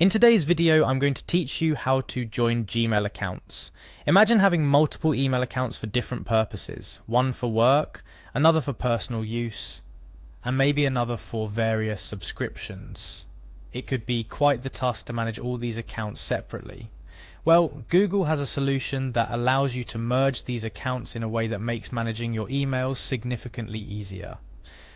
In today's video, I'm going to teach you how to join Gmail accounts. Imagine having multiple email accounts for different purposes, one for work, another for personal use, and maybe another for various subscriptions. It could be quite the task to manage all these accounts separately. Well, Google has a solution that allows you to merge these accounts in a way that makes managing your emails significantly easier.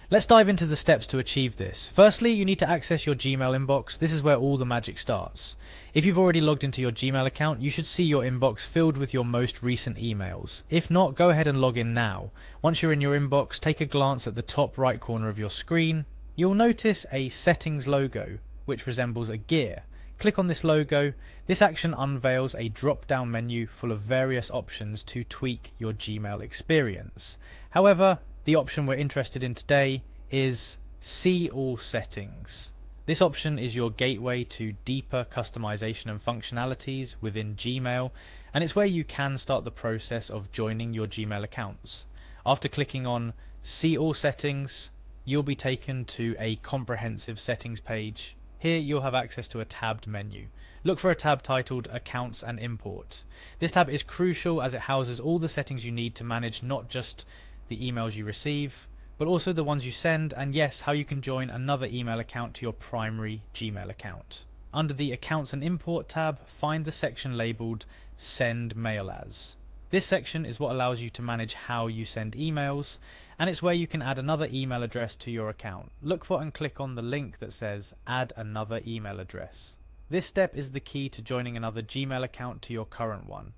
Let's dive into the steps to achieve this. Firstly, you need to access your Gmail inbox. This is where all the magic starts. If you've already logged into your Gmail account, you should see your inbox filled with your most recent emails. If not, go ahead and log in now. Once you're in your inbox, take a glance at the top right corner of your screen. You'll notice a settings logo, which resembles a gear. Click on this logo. This action unveils a drop-down menu full of various options to tweak your Gmail experience. However, the option we're interested in today is See All Settings. This option is your gateway to deeper customization and functionalities within Gmail, and it's where you can start the process of joining your Gmail accounts. After clicking on See All Settings, you'll be taken to a comprehensive settings page. Here you'll have access to a tabbed menu. Look for a tab titled Accounts and Import. This tab is crucial as it houses all the settings you need to manage not just the emails you receive, but also the ones you send, and yes, how you can join another email account to your primary Gmail account. Under the Accounts and Import tab, find the section labelled Send Mail As. This section is what allows you to manage how you send emails, and it's where you can add another email address to your account. Look for and click on the link that says Add Another Email Address. This step is the key to joining another Gmail account to your current one.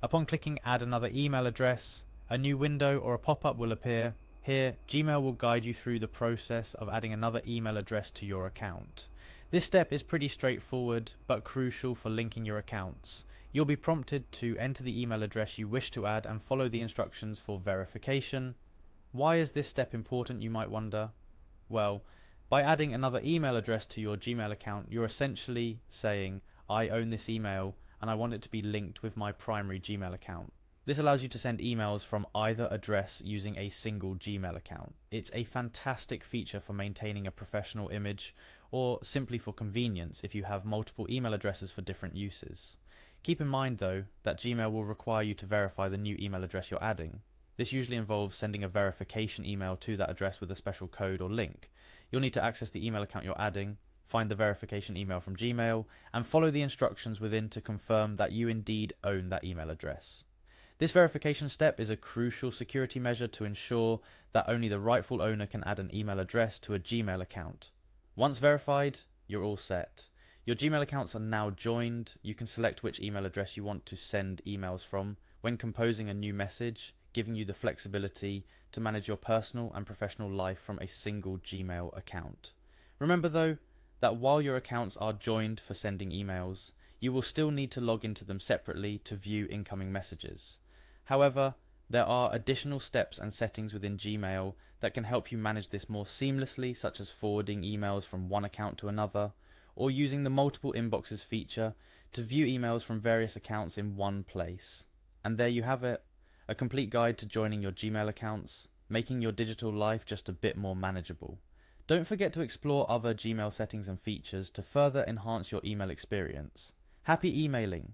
Upon clicking Add Another Email Address, a new window or a pop-up will appear. Here, Gmail will guide you through the process of adding another email address to your account. This step is pretty straightforward, but crucial for linking your accounts. You'll be prompted to enter the email address you wish to add and follow the instructions for verification. Why is this step important, you might wonder? Well, by adding another email address to your Gmail account, you're essentially saying, I own this email and I want it to be linked with my primary Gmail account. This allows you to send emails from either address using a single Gmail account. It's a fantastic feature for maintaining a professional image, or simply for convenience if you have multiple email addresses for different uses. Keep in mind though that Gmail will require you to verify the new email address you're adding. This usually involves sending a verification email to that address with a special code or link. You'll need to access the email account you're adding, find the verification email from Gmail, and follow the instructions within to confirm that you indeed own that email address. This verification step is a crucial security measure to ensure that only the rightful owner can add an email address to a Gmail account. Once verified, you're all set. Your Gmail accounts are now joined. You can select which email address you want to send emails from when composing a new message, giving you the flexibility to manage your personal and professional life from a single Gmail account. Remember though, that while your accounts are joined for sending emails, you will still need to log into them separately to view incoming messages. However, there are additional steps and settings within Gmail that can help you manage this more seamlessly, such as forwarding emails from one account to another, or using the multiple inboxes feature to view emails from various accounts in one place. And there you have it, a complete guide to joining your Gmail accounts, making your digital life just a bit more manageable. Don't forget to explore other Gmail settings and features to further enhance your email experience. Happy emailing!